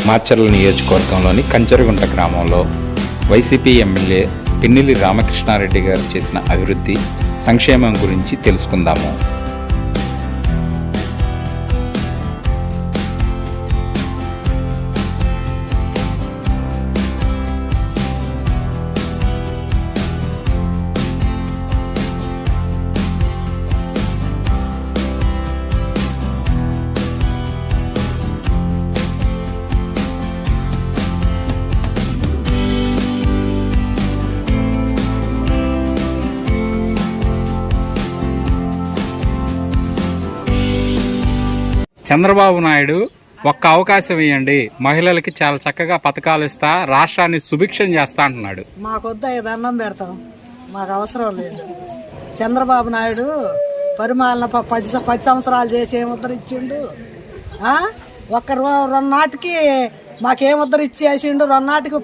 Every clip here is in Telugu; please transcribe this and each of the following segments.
మాచర్ల నియోజకవర్గంలోని కంచరగుంట గ్రామంలో వైసీపీ ఎమ్మెల్యే పిన్నెల్లి రామకృష్ణారెడ్డి గారు చేసిన అభివృద్ధి సంక్షేమం గురించి తెలుసుకుందాము. చంద్రబాబు నాయుడు ఒక్క అవకాశం ఇవ్వండి, మహిళలకి చాలా చక్కగా పథకాలు ఇస్తా, రాష్ట్రాన్ని సుభిక్షం చేస్తా అంటున్నాడు. మాకొద్దా దండం పెడతాం, మాకు అవసరం లేదు. చంద్రబాబు నాయుడు పరిపాలన 10 సంవత్సరాలు చేసి ఏం ఉద్దరు ఇచ్చిండు? ఒక్క 2 నాటికి మాకేం ఉద్దరు ఇచ్చేసిండు? 2 నాటికి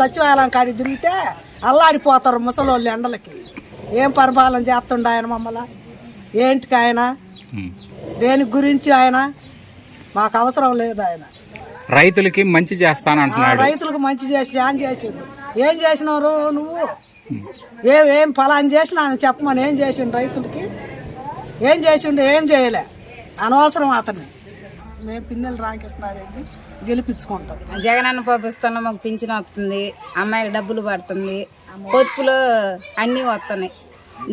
సచివాలయం కాడికి తిరిగితే అల్లాడిపోతారు ముసలోళ్ళు ఎండలకి. ఏం పరిపాలన చేస్తుండ ఆయన మమ్మల్ని? ఏంటికి ఆయన? దేని గురించి ఆయన? మాకు అవసరం లేదు ఆయన. రైతులకి మంచి చేస్తానంటున్నాడు. రైతులకు మంచి చేసి చేసిండు. ఏం చేసినారు నువ్వు? ఏం ఫలాన్ని చేసినా అని చెప్పమని. ఏం చేసిండు రైతులకి? ఏం చేసిండు? ఏం చేయలే. అనవసరం అతన్ని. మేము పిన్నెల్లి రామకృష్ణారెడ్డి గెలిపించుకుంటాం. జగనన్న పంపిస్తున్నా, మాకు పింఛన్ వస్తుంది, అమ్మాయికి డబ్బులు పడుతుంది, పొదుపులో అన్నీ వస్తున్నాయి.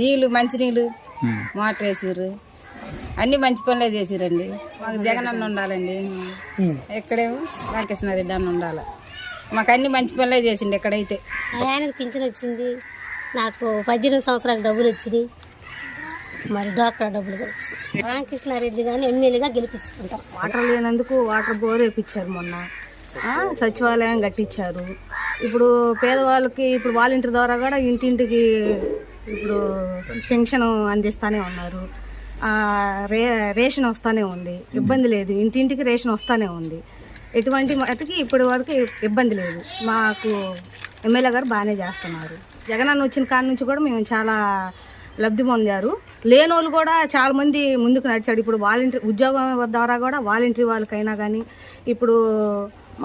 నీళ్ళు, మంచినీళ్ళు మోటార్ వేసారు, అన్ని మంచి పనులే చేసిరండి. మాకు జగన్ అన్న ఉండాలండి. ఎక్కడేమో రామకృష్ణారెడ్డి అన్న ఉండాలి. మాకు అన్ని మంచి పనులే చేసిండు. ఎక్కడైతే ఆయనకు పింఛన్ వచ్చింది, నాకు 18 సంవత్సరాలకు డబ్బులు వచ్చినాయి, మరి డాక్టర్ డబ్బులు కూడా వచ్చినాయి. రామకృష్ణారెడ్డి కానీ ఎమ్మెల్యేగా గెలిపించుకుంటాం. వాటర్ లేనందుకు వాటర్ బోర్ వేయించారు మొన్న. సచివాలయం కట్టించారు. ఇప్పుడు పేదవాళ్ళకి ఇప్పుడు వాలంటీర్ ద్వారా కూడా ఇంటింటికి ఇప్పుడు పెన్షన్ అందిస్తూనే ఉన్నారు. రేషన్ వస్తూనే ఉంది, ఇబ్బంది లేదు. ఇంటింటికి రేషన్ వస్తూనే ఉంది. ఎటువంటి మటుకి ఇప్పటి వరకు ఇబ్బంది లేదు. మాకు ఎమ్మెల్యే గారు బాగానే చేస్తున్నారు. జగనన్న వచ్చిన కాడి నుంచి కూడా మేము చాలా లబ్ధి పొందారు. లేనోళ్ళు కూడా చాలామంది ముందుకు నడిచాడు. ఇప్పుడు వాలంటీర్ ఉద్యోగం ద్వారా కూడా వాలంటీర్ వాళ్ళకైనా కానీ ఇప్పుడు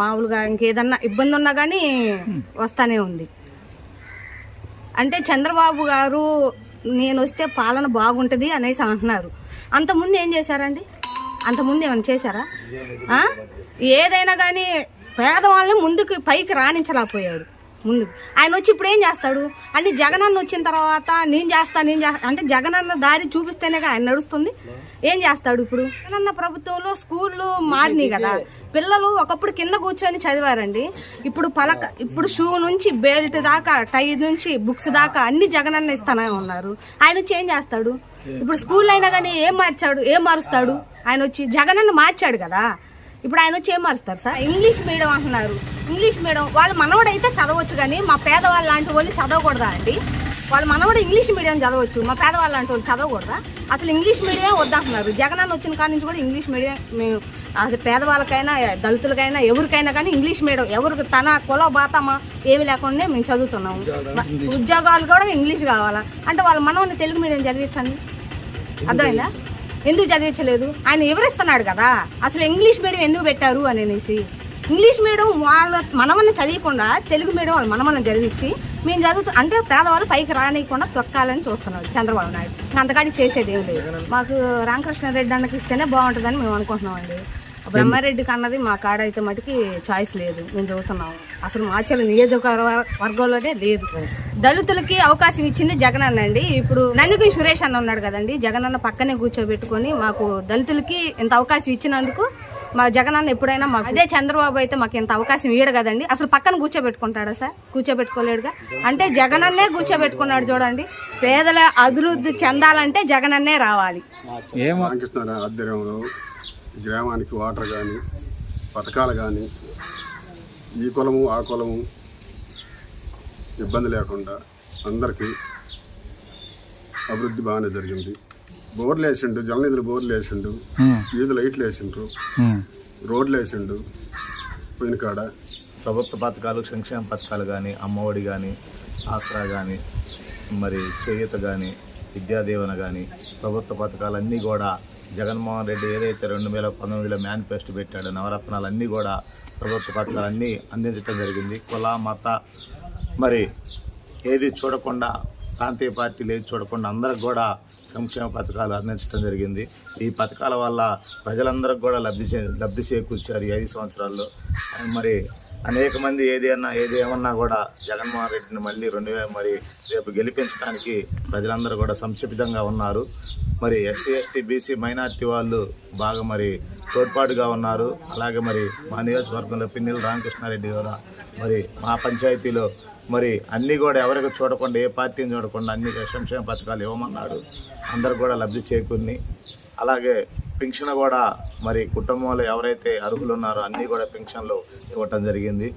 మామూలుగా ఇంకేదన్నా ఇబ్బంది ఉన్నా కానీ వస్తూనే ఉంది. అంటే చంద్రబాబు గారు నేను వస్తే పాలన బాగుంటుంది అనేసి అంటున్నారు. అంతకుముందు ఏం చేశారండి? అంతకుముందు ఏమైనా చేశారా? ఏదైనా కానీ పేదవాళ్ళని ముందుకు పైకి రాణించలేకపోయాడు. ముందుకు ఆయన వచ్చి ఇప్పుడు ఏం చేస్తాడు? అన్ని జగనన్న వచ్చిన తర్వాత నేను చేస్తా అంటే జగనన్న దారి చూపిస్తేనే ఆయన నడుస్తుంది. ఏం చేస్తాడు ఇప్పుడు? జగనన్న ప్రభుత్వంలో స్కూళ్ళు మారినాయి కదా. పిల్లలు ఒకప్పుడు కింద కూర్చొని చదివారండి. ఇప్పుడు షూ నుంచి బెల్ట్ దాకా, టై నుంచి బుక్స్ దాకా అన్ని జగనన్న ఇస్తానే ఉన్నారు. ఆయన వచ్చి ఏం చేస్తాడు? ఇప్పుడు స్కూల్ అయినా కానీ ఏం మారుస్తాడు? ఆయన వచ్చి జగనన్న మార్చాడు కదా. ఇప్పుడు ఆయన వచ్చి ఏం మారుస్తారు సార్? ఇంగ్లీష్ మీడియం అంటున్నారు. ఇంగ్లీష్ మీడియం వాళ్ళ మనవడైతే చదవచ్చు, కానీ మా పేదవాళ్ళ లాంటి వాళ్ళు చదవకూడదా అండి? వాళ్ళ మనవడు ఇంగ్లీష్ మీడియం చదవచ్చు, మా పేదవాళ్ళ లాంటి వాళ్ళు చదవకూడదా? అసలు ఇంగ్లీష్ మీడియం వద్దంటున్నారు. జగనన్న వచ్చిన కాడి నుంచి కూడా ఇంగ్లీష్ మీడియం మేము అది పేదవాళ్ళకైనా దళితులకైనా ఎవరికైనా కానీ ఇంగ్లీష్ మీడియం ఎవరికి తన కుల బాతమా ఏమి లేకుండా మేము చదువుతున్నాము. ఉద్యోగాలు కూడా ఇంగ్లీష్ కావాలా అంటే వాళ్ళ మనవని తెలుగు మీడియం చదివించండి. అర్థమైందా? ఎందుకు చదివించలేదు? ఆయన వివరిస్తున్నాడు కదా అసలు ఇంగ్లీష్ మీడియం ఎందుకు పెట్టారు అనేసి. ఇంగ్లీష్ మీడియం వాళ్ళ మనమన్న చదివకుండా తెలుగు మీడియం వాళ్ళు మనమన్న చదివించి మేము అంటే పేదవాళ్ళు పైకి రానియకుండా తొక్కాలని చూస్తున్నాడు చంద్రబాబు నాయుడు. అంతకాడికి చేసేది ఏం లేదు. మాకు రామకృష్ణారెడ్డి అన్నకి ఇస్తేనే బాగుంటుందని మేము అనుకుంటున్నామండి. బ్రహ్మారెడ్డికి అన్నది మా కాడ అయితే మటుకి చాయిస్ లేదు. మేము చదువుతున్నాము. అసలు మాచర్ల నియోజకవర్గంలోనే లేదు. దళితులకి అవకాశం ఇచ్చింది జగనన్న అండి. ఇప్పుడు నందికి సురేష్ అన్న ఉన్నాడు కదండి, జగనన్న పక్కనే కూర్చోబెట్టుకొని మాకు దళితులకి ఇంత అవకాశం ఇచ్చినందుకు మా జగనన్న ఎప్పుడైనా మాకు అదే చంద్రబాబు అయితే మాకు ఇంత అవకాశం ఇయ్యడు కదండి. అసలు పక్కన కూర్చోబెట్టుకుంటాడా సార్? కూర్చోబెట్టుకోలేడుగా. అంటే జగనన్నే కూర్చోబెట్టుకున్నాడు చూడండి. పేదల అభివృద్ధి చెందాలంటే జగనన్నే రావాలి. గ్రామానికి వాటర్ కానీ పథకాలు కానీ ఈ కులము ఆ కులము ఇబ్బంది లేకుండా అందరికీ అభివృద్ధి బాగానే జరిగింది. బోర్లు వేసిండు, జలనిధులు బోర్లు వేసిండు, వీధి లైట్లు వేసిండ్రు, రోడ్లు వేసిండు. పోయిన కాడ ప్రభుత్వ పథకాలు, సంక్షేమ పథకాలు కానీ, అమ్మఒడి కానీ, ఆసరా కానీ, మరి చేయూత కానీ, విద్యాదీవెన కానీ ప్రభుత్వ పథకాలన్నీ కూడా జగన్మోహన్ రెడ్డి ఏదైతే 2019లో మేనిఫెస్టో పెట్టాడో నవరత్నాలు అన్నీ కూడా ప్రభుత్వ పథకాలన్నీ అందించడం జరిగింది. కుల మత మరి ఏది చూడకుండా, ప్రాంతీయ పార్టీలు ఏది చూడకుండా అందరికి కూడా సంక్షేమ పథకాలు అందించడం జరిగింది. ఈ పథకాల వల్ల ప్రజలందరికీ కూడా లబ్ధి చేకూర్చారు ఈ 5 సంవత్సరాల్లో. మరి అనేక మంది ఏది ఏమన్నా కూడా జగన్మోహన్ రెడ్డిని మళ్ళీ మరి రేపు గెలిపించడానికి ప్రజలందరూ కూడా సంసిద్ధంగా ఉన్నారు. మరి ఎస్సీ ఎస్టీ బీసీ మైనార్టీ వాళ్ళు బాగా మరి తోడ్పాటుగా ఉన్నారు. అలాగే మరి మా నియోజకవర్గంలో పిన్నెల్లి రామకృష్ణారెడ్డి గారు మరి మా పంచాయతీలో మరి అన్నీ కూడా ఎవరికి చూడకుండా, ఏ పార్టీని చూడకుండా అన్ని సంక్షేమ పథకాలు ఇవ్వమన్నాడు. అందరు కూడా లబ్ధి చేకూర్ని, అలాగే పెన్షన్ కూడా మరి కుటుంబంలో ఎవరైతే అర్హులు ఉన్నారో అన్నీ కూడా పెన్షన్లు ఇవ్వటం జరిగింది.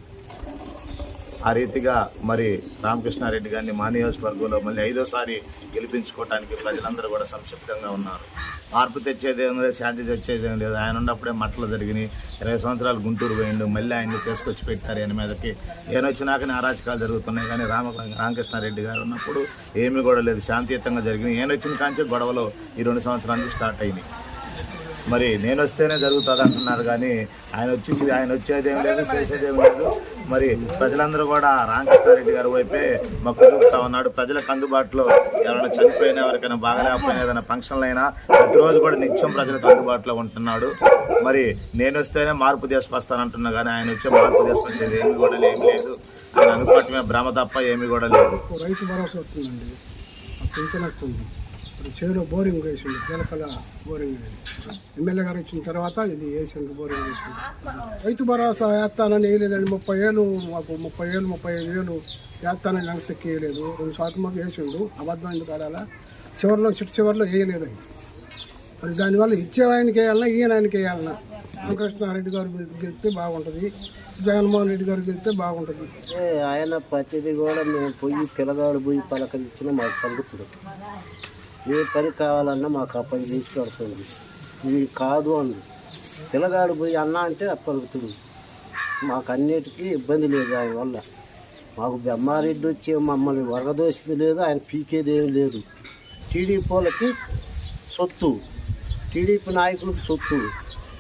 ఆ రీతిగా మరి రామకృష్ణారెడ్డి గారిని మా నియోజకవర్గంలో మళ్ళీ 5వసారి గెలిపించుకోవడానికి ప్రజలందరూ కూడా సంసిద్ధంగా ఉన్నారు. మార్పు తెచ్చేదేం లేదు, శాంతి తెచ్చేదేం లేదు. ఆయన ఉన్నప్పుడే మట్టలు జరిగినాయి. 20 సంవత్సరాలు గుంటూరు పోయిండు, మళ్ళీ ఆయన్ని తీసుకొచ్చి పెట్టారు. ఆయన మీదకి ఈయన వచ్చినాకనే అరాచకాలు జరుగుతున్నాయి. కానీ రామకృష్ణారెడ్డి గారు ఉన్నప్పుడు ఏమీ కూడా లేదు, శాంతియుతంగా జరిగినాయి. ఈయన వచ్చిన కాంచి గొడవలు ఈ 2 సంవత్సరాల నుంచి స్టార్ట్ అయినాయి. మరి నేను వస్తేనే జరుగుతుంది అంటున్నారు, కానీ ఆయన వచ్చేదేం లేదు, చేసేదేం లేదు. మరి ప్రజలందరూ కూడా రామకృష్ణారెడ్డి గారి వైపే మొక్కు చూపుతా ఉన్నాడు. ప్రజలకు అందుబాటులో ఎవరైనా చనిపోయినా, ఎవరికైనా బాగలేకపోయినా, ఏదైనా ఫంక్షన్లు అయినా ప్రతిరోజు కూడా నిత్యం ప్రజలకు అందుబాటులో ఉంటున్నాడు. మరి నేను వస్తేనే మార్పు తీసుకొస్తానంటున్నా, కానీ ఆయన వచ్చే మార్పు తీసుకొచ్చేది ఏమి కూడా ఏమి లేదు. ఆయన అనుకోవటమే భ్రమ తప్ప ఏమీ కూడా లేదు. రైతు భరోసా వస్తుందండి, పింఛన్ వస్తుంది. చేలో బోరింగ్ వేసింది, పిలకల బోరింగ్ ఎమ్మెల్యే గారు వచ్చిన తర్వాత ఇది వేసింది, బోరింగ్ వేసింది. రైతు భరోసా వేస్తానని వేయలేదండి. 30 ఏళ్ళు మాకు 35 ఏళ్ళు వేస్తానని లంగ్స్కి వేయలేదు. 2 సార్లు మాకు వేసిండు. అబద్ధం ఎందుకు ఆడాలా? చివరిలో వేయలేదు. మరి దానివల్ల ఇచ్చేవాయనకి వేయాలన్నా, ఈయన ఆయనకి వేయాలన్నా. రామకృష్ణారెడ్డి గారు గెలిస్తే బాగుంటుంది, జగన్మోహన్ రెడ్డి గారు గెలిస్తే బాగుంటుంది. ఆయన ప్రతిదీ కూడా మేము పిల్లగాడు పోయి పలకరించినా మాకు పలుకుతుంది. ఏ పని కావాలన్నా మాకు ఆ పని చేసి పెడుతుంది. ఇది కాదు అంది, పిల్లగాడు పోయి అన్న అంటే పలుకుతుంది. మాకు అన్నిటికీ ఇబ్బంది లేదు ఆయన వల్ల. మాకు బ్రహ్మారెడ్డి వచ్చి మమ్మల్ని వరగదోసింది లేదు, ఆయన పీకేది ఏమి లేదు. టీడీపీ వాళ్ళకి సొత్తు, టీడీపీ నాయకులకు సొత్తు,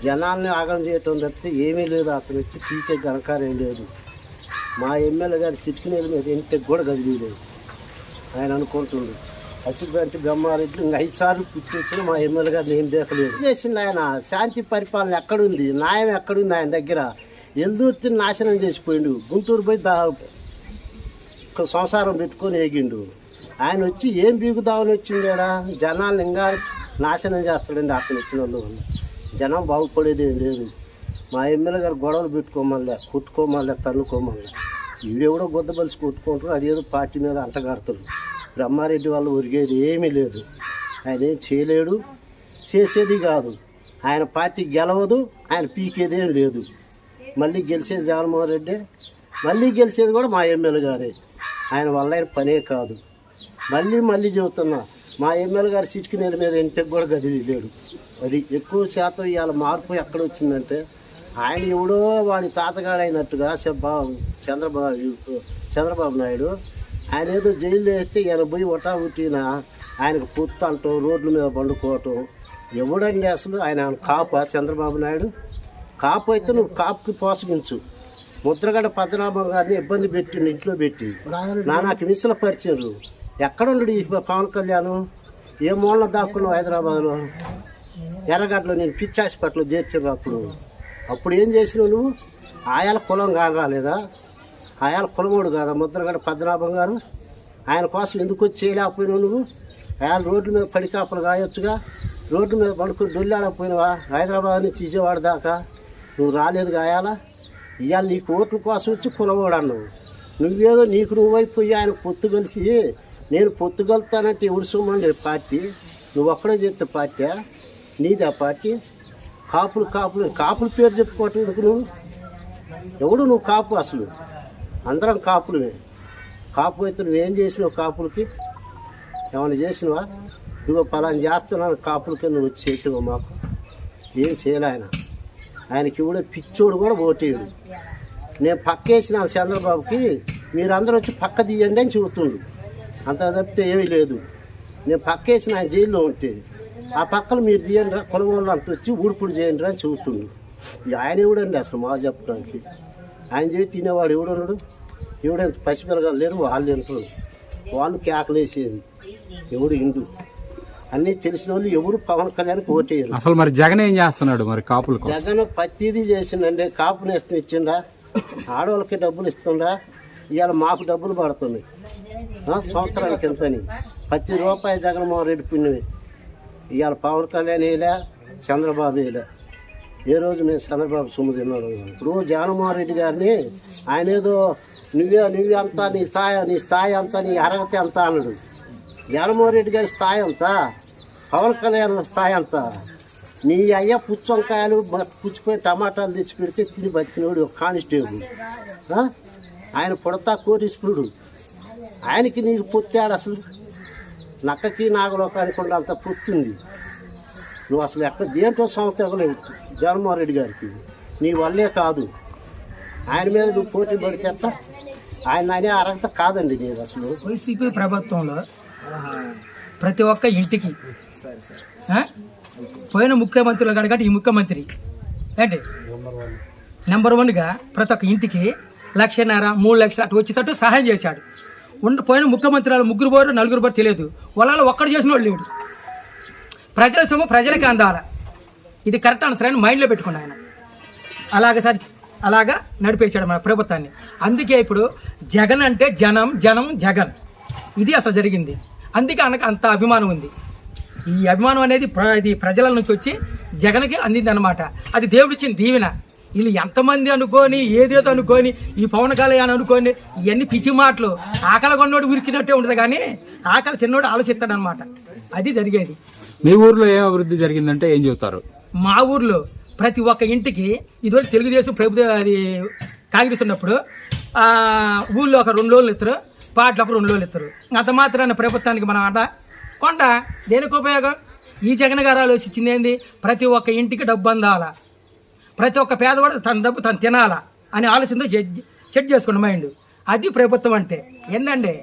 జనాల్ని ఆగం చేయటం తప్పితే ఏమీ లేదు. అతను వచ్చి పీకే ఘనకారం లేదు. మా ఎమ్మెల్యే గారి సిట్టినేల మీద ఇంటికి కూడా గదిలేదు. ఆయన అనుకుంటుండు అసిగంటి బ్రహ్మారెడ్డి 5 సార్లు పుట్టించిన మా ఎమ్మెల్యే గారిని ఏం దేకలేదు. చేసిండు ఆయన. శాంతి పరిపాలన ఎక్కడుంది, న్యాయం ఎక్కడుంది ఆయన దగ్గర? ఎల్దూర్తి నాశనం చేసిపోయిండు. గుంటూరు పోయి సంసారం పెట్టుకొని ఎగిండు. ఆయన వచ్చి ఏం బీగుదామని వచ్చిండా? జనాలను ఇంకా నాశనం చేస్తాడండి. అతను వచ్చిన వాళ్ళు జనం బాగుపడేది ఏం లేదు. మా ఎమ్మెల్యే గారు గొడవలు పెట్టుకోమల్లా, కొట్టుకోమల్లా, తన్నుకోమల్లా. వీడెవడో గుద్దబలిసి కొట్టుకుంటారు, అదేదో పార్టీ మీద అంటగాడతారు. బ్రహ్మారెడ్డి వాళ్ళు ఒరిగేది ఏమీ లేదు. ఆయన ఏం చేయలేడు, చేసేది కాదు. ఆయన పార్టీ గెలవదు, ఆయన పీకేది ఏం లేదు. మళ్ళీ గెలిచేది జగన్మోహన్ రెడ్డి, మళ్ళీ గెలిచేది కూడా మా ఎమ్మెల్యే గారే. ఆయన వల్ల ఆయన పనే కాదు. మళ్ళీ చెబుతున్నా, మా ఎమ్మెల్యే గారు సిటికి నేల మీద ఇంటికి కూడా గదిలేడు. అది ఎక్కువ శాతం ఇవాళ మార్పు ఎక్కడ వచ్చిందంటే, ఆయన ఎవడో వాడి తాతగాడు అయినట్టుగా చంద్రబాబు నాయుడు ఆయన ఏదో జైల్లో వేస్తే ఈయన పోయి ఒటా ఉట్టిన ఆయనకు పుత్త అంటాం, రోడ్ల మీద పండుకోవటం. ఎవడండి అసలు? ఆయన కాపా చంద్రబాబు నాయుడు? కాపు అయితే నువ్వు కాపుకి పోసగించు. ముద్రగడ పద్మనాభం గారిని ఇబ్బంది పెట్టి ఇంట్లో పెట్టి నాకు మిసల పరిచయం. ఎక్కడుండడు ఈ పవన్ కళ్యాణ్? ఏ మూలన దాక్కున్నావు? హైదరాబాద్లో ఎర్రగడ్డలో నేను పిచ్చి హాస్పిటల్లో చేర్చారు. అప్పుడు ఏం చేసినావు నువ్వు? ఆయాల కులం కాని రాలేదా? ఆయాల కులమోడు కాదా ముద్రగడ పద్మనాభం గారు? ఆయన కోసం ఎందుకు వచ్చి చేయలేకపోయినావు నువ్వు? ఆయాల రోడ్ల మీద పడికాపలు కాయొచ్చుగా, రోడ్డు మీద పడుకుని డొల్లాడకపోయినావా? హైదరాబాద్ నుంచి విజయవాడ దాకా నువ్వు రాలేదు గాయాల. ఇవాళ నీకు ఓట్ల కోసం వచ్చి కులమోడు అన్నావు. నువ్వేదో నీకు నువ్వైపోయి ఆయన పొత్తు కలిసి నేను పొత్తుగలుగుతానంటే ఎవరు సొమ్మండి పార్టీ? నువ్వు ఒక్కడే చేస్తే పార్టీ నీది? ఆ పార్టీ కాపులు పేరు చెప్పుకోవటం ఎందుకు? నువ్వు ఎవడు? నువ్వు కాపు అసలు? అందరం కాపులమే. కాపు అయితే నువ్వేం చేసినావు? కాపులకి ఏమైనా చేసినవా? ఇదిగో పలానా చేస్తున్నాను కాపులకి నువ్వు వచ్చి చేసినావు? మాకు ఏం చేయలే ఆయన. ఆయనకి ఇవిడే పిచ్చోడు కూడా ఓటేయడు. నేను పక్కేసిన చంద్రబాబుకి మీరందరూ వచ్చి పక్క తీయండి అని చెబుతుండు. అంత తప్పితే ఏమీ లేదు. నేను పక్కేసిన ఆయన జైల్లో ఉంటే ఆ పక్కన మీరు తీయండి కులం వాళ్ళు అంత వచ్చి ఊడిపుడు చేయండి అని చెబుతుండు. ఆయన ఎవడండి అసలు మా చెప్పడానికి? ఆయన చేసి తినేవాడు ఎవడున్నాడు? ఎవడంత పసిపిల్లగాలు లేరు, వాళ్ళు తింటారు, వాళ్ళు కేకలేసేది ఎవడు ఇండు అన్నీ తెలిసిన వాళ్ళు ఎవరు పవన్ కళ్యాణ్కి ఓటేయరు. అసలు మరి జగన్ ఏం చేస్తున్నాడు మరి కాపులకు? జగన్ ప్రతిదీ చేసిండండి. కాపు నేస్తం ఇచ్చిండా, ఆడవాళ్ళకి డబ్బులు ఇస్తుండా, ఇవాళ మాకు డబ్బులు పడుతున్నాయి సంవత్సరానికి ఎంతని. ప్రతి రూపాయి జగన్మోహన్ రెడ్డి పిన్నివి. ఇవాళ పవన్ కళ్యాణ్ వేయలే, చంద్రబాబు వేయలే. ఏ రోజు మేము చంద్రబాబు సొమ్ము తిన్నాడు. ఇప్పుడు జగన్మోహన్ రెడ్డి గారిని ఆయన ఏదో నువ్వే అంతా, నీ స్థాయి అంతా, నీ అర్హత అంతా అన్నాడు. జగన్మోహన్ రెడ్డి గారి స్థాయి అంతా, పవన్ కళ్యాణ్ స్థాయి అంతా. నీ అయ్య పుచ్చంకాయలు పుచ్చిపోయి టమాటాలు తెచ్చి పెడితే తిని బతికినోడు ఒక కానిస్టేబుల్. ఆయన పుడతా కోటీశ్వరుడు. ఆయనకి నీకు పొత్తాడు అసలు. నక్కకి నాగలోకానికి కూడా అంత పొత్తుంది. నువ్వు అసలు ఎక్కడ దేంట్లో సంస్థ ఇవ్వలేవు జగన్మోహన్ రెడ్డి గారికి. నీ వల్లే కాదు, ఆయన మీద నువ్వు పోటీ పడి చెత్త. ఆయన అనే అర్హత కాదండి నేను అసలు. వైసీపీ ప్రభుత్వంలో ప్రతి ఒక్క ఇంటికి పోయిన ముఖ్యమంత్రులు కనుక ఈ ముఖ్యమంత్రి ఏంటి నెంబర్ 1గా ప్రతి ఒక్క ఇంటికి 1,50,000 3 లక్షలు అటు వచ్చేటట్టు సహాయం చేశాడు. పోయిన ముఖ్యమంత్రులు 3 పోరు 4 పోరు తెలియదు, వాళ్ళలో ఒక్కడు చేసిన వాడు లేడు. ప్రజల సొమ్ము ప్రజలకి అందాల, ఇది కరెక్ట్ ఆన్సర్ మైండ్లో పెట్టుకున్నాను ఆయన. అలాగా నడిపేశాడు మన ప్రభుత్వాన్ని. అందుకే ఇప్పుడు జగన్ అంటే జనం, జనం జగన్, ఇది అసలు జరిగింది. అందుకే ఆయనకు అంత అభిమానం ఉంది. ఈ అభిమానం అనేది ఇది ప్రజల నుంచి వచ్చి జగన్కి అందింది అనమాట. అది దేవుడిచ్చిన దీవెన. వీళ్ళు ఎంతమంది అనుకొని ఏదేదో అనుకొని ఈ పవన్ కళ్యాణ్ అనుకొని ఇవన్నీ పిచ్చి మాటలు. ఆకలి కొన్నోడు ఉరికినట్టే ఉంటుంది, కానీ ఆకలి తిన్నోడు ఆలోచిస్తాడు అనమాట. అది జరిగేది. మీ ఊర్లో ఏం అభివృద్ధి జరిగిందంటే ఏం చెబుతారు? మా ఊర్లో ప్రతి ఒక్క ఇంటికి ఇదివరకు తెలుగుదేశం ప్రభుత్వం అది కాంగ్రెస్ ఉన్నప్పుడు ఊళ్ళో ఒక 2 రోజులు ఇస్తారు, పాటలు ఒక 2 రోజులు ఇస్తారు. అంత మాత్రాన ప్రభుత్వానికి మనం అంట కొండ దేనికి ఉపయోగం? ఈ జగన్ గారు ఆలోచించింది ఏంది? ప్రతి ఒక్క ఇంటికి డబ్బు అందాలా, ప్రతి ఒక్క పేదవాడు తన డబ్బు తను తినాలా అని ఆలోచనతో సెట్ చేసుకున్న మైండ్. అది ప్రభుత్వం అంటే ఏందండి?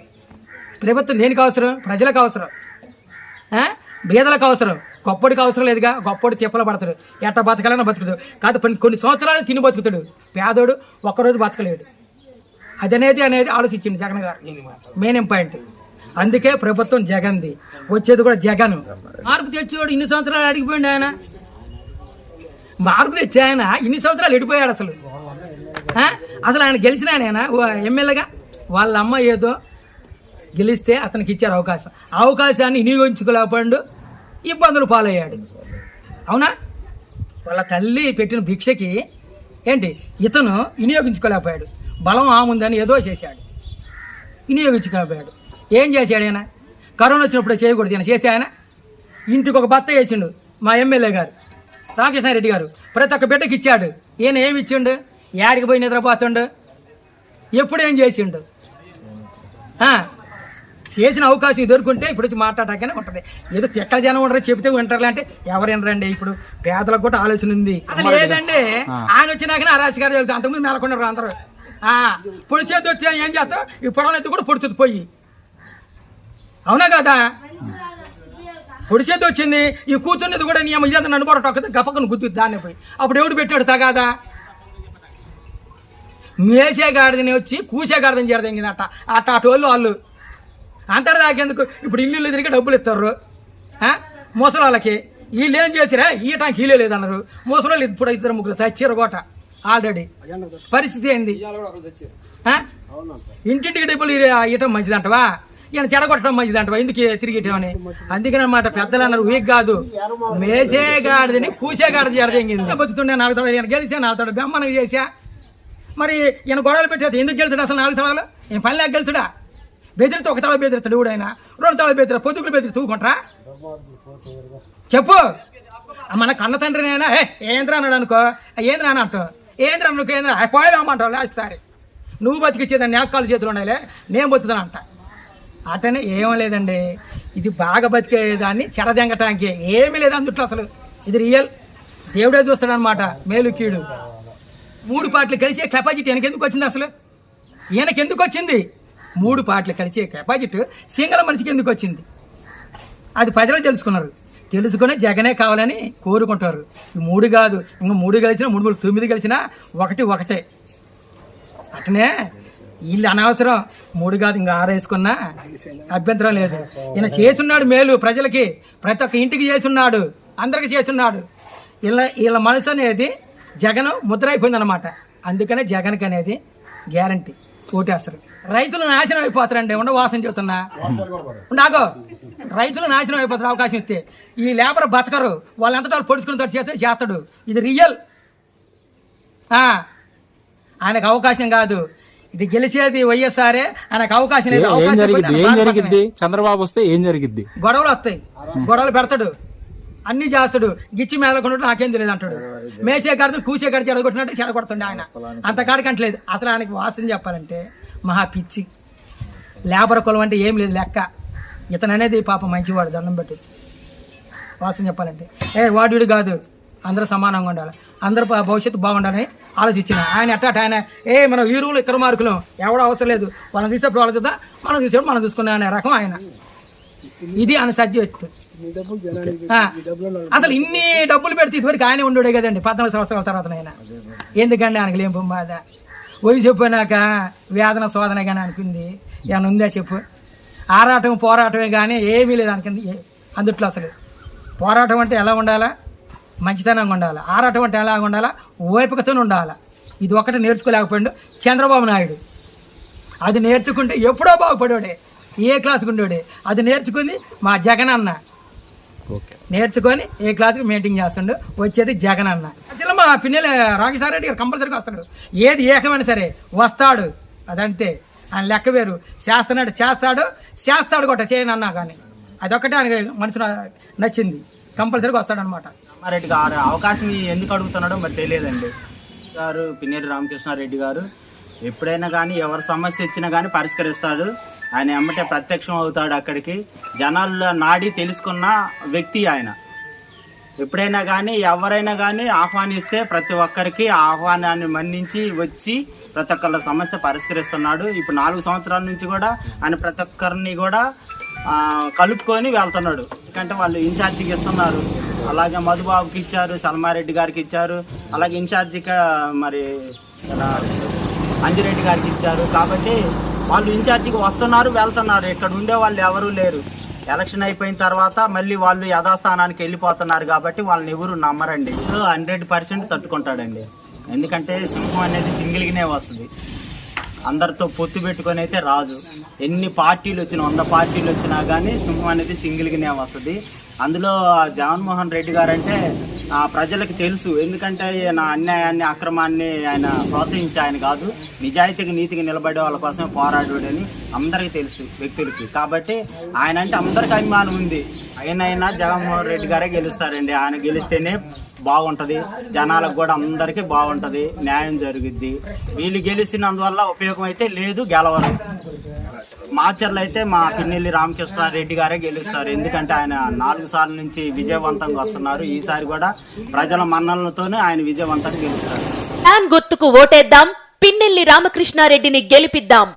ప్రభుత్వం దేనికి అవసరం? ప్రజలకు అవసరం, బీదలకు అవసరం. గొప్పడికి అవసరం లేదుగా. గొప్పడు తిప్పలు పడతాడు, ఎట్ట బతకాలన్నా బతుకుతాడు. కాదు కొన్ని సంవత్సరాలు తిని బతుకుతాడు. పేదోడు ఒక్కరోజు బతకలేడు. అనేది ఆలోచించింది జగన్ గారు. Main point. అందుకే ప్రభుత్వం జగన్ది, వచ్చేది కూడా జగన్. మార్పు తెచ్చేవాడు ఇన్ని సంవత్సరాలు అడిగిపోయింది ఆయన. మార్పు తెచ్చి ఆయన ఇన్ని సంవత్సరాలు ఎడిపోయాడు అసలు. అసలు ఆయన గెలిచిన ఆయన ఎమ్మెల్యేగా వాళ్ళ అమ్మ ఏదో గెలిస్తే అతనికి ఇచ్చారు అవకాశం. అవకాశాన్ని వినియోగించుకోలేకపోయాడు, ఇబ్బందులు పాలయ్యాడు. అవునా? వాళ్ళ తల్లి పెట్టిన భిక్షకి ఏంటి ఇతను వినియోగించుకోలేకపోయాడు. బలం ఆముందని ఏదో చేశాడు, వినియోగించుకోలేకపోయాడు. ఏం చేశాడు ఆయన? కరోనా వచ్చినప్పుడు చేయకూడదు ఆయన చేసి ఆయన ఇంటికి ఒక బత్త వేసిండు. మా ఎమ్మెల్యే గారు రామకృష్ణారెడ్డి గారు ప్రతి ఒక్క బిడ్డకి ఇచ్చాడు. ఈయన ఏమి ఇచ్చిండు? యాడికి పోయి నిద్రపోతుండు? ఎప్పుడు ఏం చేసిండు? చేసిన అవకాశం దొరుకుంటే ఇప్పుడు వచ్చి మాట్లాడటాకనే ఉంటుంది. ఏదో ఎక్కడ జనం ఉండరు చెబితే వింటారులే అంటే ఎవరు వినరండి. ఇప్పుడు పేదలకు కూడా ఆలోచన ఉంది. అసలు లేదండి, ఆయన వచ్చినాకనే అరాచకాలు జరుగుతాయి. అంతకుముందు మేలకొండరు అందరూ. పొడి చేతి వస్తే ఏం చేస్తాం? ఈ పొడవనెత్తి కూడా పొడుచుతుంది పోయి. అవునా కదా? పొడి చేతి వచ్చింది, ఈ కూర్చున్నది కూడా నియమం ఇదంతా నన్ను కూడా టొక్కది గప్పకను గుర్తుంది దాన్ని పోయి. అప్పుడు ఎవడు పెట్టాడు తగాదా? మేసే గాడిదని వచ్చి కూసే గాడిదని చేరదెంగిందట అటోళ్ళు వాళ్ళు. అంతటి దాకేందుకు ఇప్పుడు ఇల్లు తిరిగి డబ్బులు ఇస్తారు ముసలి వాళ్ళకి. వీళ్ళు ఏం చేసిరా ఈయటానికి వీలే లేదన్నారు. ముసలి వాళ్ళు ఇప్పుడు 2-3 చచ్చిరగోట ఆల్రెడీ. పరిస్థితి ఏంది? ఇంటింటికి డబ్బులు ఇయటం మంచిదంటవా? ఈయన చెడగొట్టడం మంచిదంటవా? ఎందుకు తిరిగిటమని. అందుకనమాట పెద్దలు అన్నారు వీక్ కాదు, మేసే గాడిదని కూసే గాడిద చేరదెంగింది. బతుకుతుండే 4 తడాలు ఈయన గెలిచా, 4 తడాలు బెమ్మనకు చేశా. మరి ఈయన గొడవలు పెట్టేది ఎందుకు గెలుతాడు అసలు? 4 తడాలు ఈయన పని లేక గెలుతుడా? బెదిరితే 1 తడ బెదిరితాడు ఎవడైనా, 2 తడాలు బెదిరా, పొద్దుకులు బెదిరి తూకుంటారా? చెప్పు. మన కన్న తండ్రినైనా ఏంద్రా అన్నాడు అనుకో, ఏంద్రా అని అంటావు. ఏంద్రా నువ్వు ఏంద్రా పోయేమంటావు లాస్ట్ సారి. నువ్వు బతికిచ్చేదాన్ని నేకాలు చేతులు ఉండాలి, నేను బతుకుతాను అంట. అటనే ఏం లేదండి. ఇది బాగా బతికేదాన్ని చెడదెంగటానికి ఏమీ లేదు అందుట్లో అసలు. ఇది రియల్. దేవుడే చూస్తాడు అనమాట మేలు కీడు. 3 పార్టీలు కలిసే కెపాసిటీ ఈయనకెందుకు వచ్చింది అసలు? ఈయనకెందుకు వచ్చింది? 3 పార్టీలు కలిసే కెపాసిటీ సింగల్ మనిషికి ఎందుకు వచ్చింది? అది ప్రజలు తెలుసుకున్నారు. తెలుసుకొని జగనే కావాలని కోరుకుంటారు. ఈ 3 కాదు, ఇంకా 3 కలిసినా 3 9 కలిసినా ఒకటే. అట్నే వీళ్ళు అనవసరం 3 కాదు, ఇంకా 6 వేసుకున్నా అభ్యంతరం లేదు. ఈయన చేస్తున్నాడు మేలు ప్రజలకి, ప్రతి ఒక్క ఇంటికి చేస్తున్నాడు, అందరికి చేస్తున్నాడు. వీళ్ళ మనసు అనేది జగన్ ముద్ర అయిపోయింది అనమాట. అందుకనే జగన్కి అనేది గ్యారంటీ ఓటేస్తారు. రైతులు నాశనం అయిపోతారండి. వాసన చెబుతున్నా ఉండాగో, రైతులు నాశనం అయిపోతారు అవకాశం ఇస్తే. ఈ లేబర్ బతకరు, వాళ్ళంతటా వాళ్ళు పొడుచుకుని చేస్తాడు. ఇది రియల్. ఆయనకు అవకాశం కాదు, ఇది గెలిచేది వైఎస్ఆర్ఏ. ఆయనకు అవకాశం లేదు. ఏం జరిగింది? చంద్రబాబు వస్తే ఏం జరిగింది? గొడవలు వస్తాయి, గొడవలు పెడతాడు, అన్ని చేస్తాడు. గిచ్చి మేలకొన్నట్టు నాకేం తెలియదు అంటాడు. మేసే కాడితే కూసే కాడి చెడగొట్టినట్టు చెడగొడుతుండే ఆయన. అంత కాడికి అంటలేదు. అసలు ఆయనకి వాసన చెప్పాలంటే మహా పిచ్చి. లేబర్ కులం అంటే ఏం లేదు లెక్క. ఇతను అనేది పాప మంచివాడు, దండం పెట్టి. వాసన చెప్పాలంటే వాడు కాదు, అందరూ సమానంగా ఉండాలి, అందరూ భవిష్యత్తు బాగుండాలని ఆలోచించిన ఆయన. ఆయన మనం ఈ రూలు ఇతర మార్కులు ఎవడో అవసరం లేదు, వాళ్ళని చూసేప్పుడు వాళ్ళు చూద్దాం, మనం చూసేప్పుడు మనం చూసుకునే అనే రకం ఆయన. ఇది ఆయన సబ్జెక్ట్. అసలు ఇన్ని డబ్బులు పెడితే ఇదివరకు ఆయనే ఉండేడే కదండి 14 సంవత్సరాల తర్వాత. ఆయన ఎందుకండి ఆయనకి లేం బాధ? వయసు చెప్పినాక వేదన శోధన కానీ అనుకుంది ఏమైనా ఉందా చెప్పు? ఆరాటం పోరాటమే కానీ ఏమీ లేదు అనుకుంది అందుట్లో. అసలు పోరాటం అంటే ఎలా ఉండాలా? మంచితనంగా ఉండాలి. ఆరాటం అంటే ఎలా ఉండాలా? ఓపికతో ఉండాలి. ఇది ఒక్కటి నేర్చుకోలేకపోయాడు చంద్రబాబు నాయుడు. అది నేర్చుకుంటే ఎప్పుడో బాగుపడేవాడే, ఏ క్లాసుకు ఉండేవాడే. అది నేర్చుకుంది మా జగన్ అన్న. నేర్చుకొని ఏ క్లాస్కి మెయింటైన్ చేస్తాడు. వచ్చేది జగన్ అన్న. అసలు మా పిన్నెల రామకృష్ణారెడ్డి గారు కంపల్సరీగా వస్తాడు. ఏది ఏకమైనా సరే వస్తాడు. అదంతే, ఆయన లెక్క వేరు. చేస్తాడు కొట్ట చేయనన్నా కానీ అదొక్కటే ఆయన మనసు నచ్చింది. కంపల్సరీగా వస్తాడు అనమాట. రెడ్డి గారు అవకాశం ఎందుకు అడుగుతున్నాడో మరి తెలియదండి. గారు పిన్నెల రామకృష్ణారెడ్డి గారు ఎప్పుడైనా కానీ ఎవరి సమస్య ఇచ్చినా కానీ పరిష్కరిస్తాడు. ఆయన ఎమ్మటే ప్రత్యక్షం అవుతాడు అక్కడికి. జనాల నాడి తెలుసుకున్న వ్యక్తి ఆయన. ఎప్పుడైనా కానీ ఎవరైనా కానీ ఆహ్వానిస్తే ప్రతి ఒక్కరికి ఆహ్వానాన్ని మన్నించి వచ్చి ప్రతి ఒక్కళ్ళ సమస్య పరిష్కరిస్తున్నాడు. ఇప్పుడు 4 సంవత్సరాల నుంచి కూడా ఆయన ప్రతి ఒక్కరిని కూడా కలుపుకొని వెళ్తున్నాడు. ఎందుకంటే వాళ్ళు ఇన్ఛార్జికి ఇస్తున్నారు. అలాగే మధుబాబుకి ఇచ్చారు, సల్మారెడ్డి గారికి ఇచ్చారు, అలాగే ఇన్ఛార్జిగా మరి అంజిరెడ్డి గారికి ఇచ్చారు. కాబట్టి వాళ్ళు ఇన్ఛార్జికి వస్తున్నారు, వెళ్తున్నారు. ఇక్కడ ఉండే వాళ్ళు ఎవరూ లేరు. ఎలక్షన్ అయిపోయిన తర్వాత మళ్ళీ వాళ్ళు యథాస్థానానికి వెళ్ళిపోతున్నారు. కాబట్టి వాళ్ళని ఎవరు నమ్మరండి. 100% తట్టుకుంటాడండి. ఎందుకంటే సింహం అనేది సింగిల్గానే వస్తుంది, అందరితో పొత్తు పెట్టుకొని అయితే రాదు. ఎన్ని పార్టీలు వచ్చినా 100 పార్టీలు వచ్చినా కానీ సింహం అనేది సింగిల్గానే వస్తుంది. అందులో జగన్మోహన్ రెడ్డి గారు అంటే ప్రజలకు తెలుసు. ఎందుకంటే నా అన్యాయాన్ని అక్రమాన్ని ఆయన ప్రోత్సహించే ఆయన కాదు, నిజాయితీకి నీతికి నిలబడే వాళ్ళ కోసం పోరాడాడని అందరికీ తెలుసు వ్యక్తులకి. కాబట్టి ఆయన అంటే అందరికీ అభిమానం ఉంది. అయినైనా జగన్మోహన్ రెడ్డి గారే గెలుస్తారండి. ఆయన గెలిస్తేనే బాగుంటుంది, జనాలకు కూడా అందరికీ బాగుంటుంది, న్యాయం జరుగుద్ది. వీళ్ళు గెలిచినందువల్ల ఉపయోగం అయితే లేదు, గెలవరు. మార్చర్లు అయితే మా పిన్నెల్లి రామకృష్ణారెడ్డి గారే గెలుస్తారు. ఎందుకంటే ఆయన 4 సార్ల నుంచి విజయవంతంగా వస్తున్నారు. ఈసారి కూడా ప్రజల మన్ననలతోనే ఆయన విజయవంతంగా గెలుస్తారు. గుర్తుకు ఓటేద్దాం, పిన్నెల్లి రామకృష్ణారెడ్డిని గెలిపిద్దాం.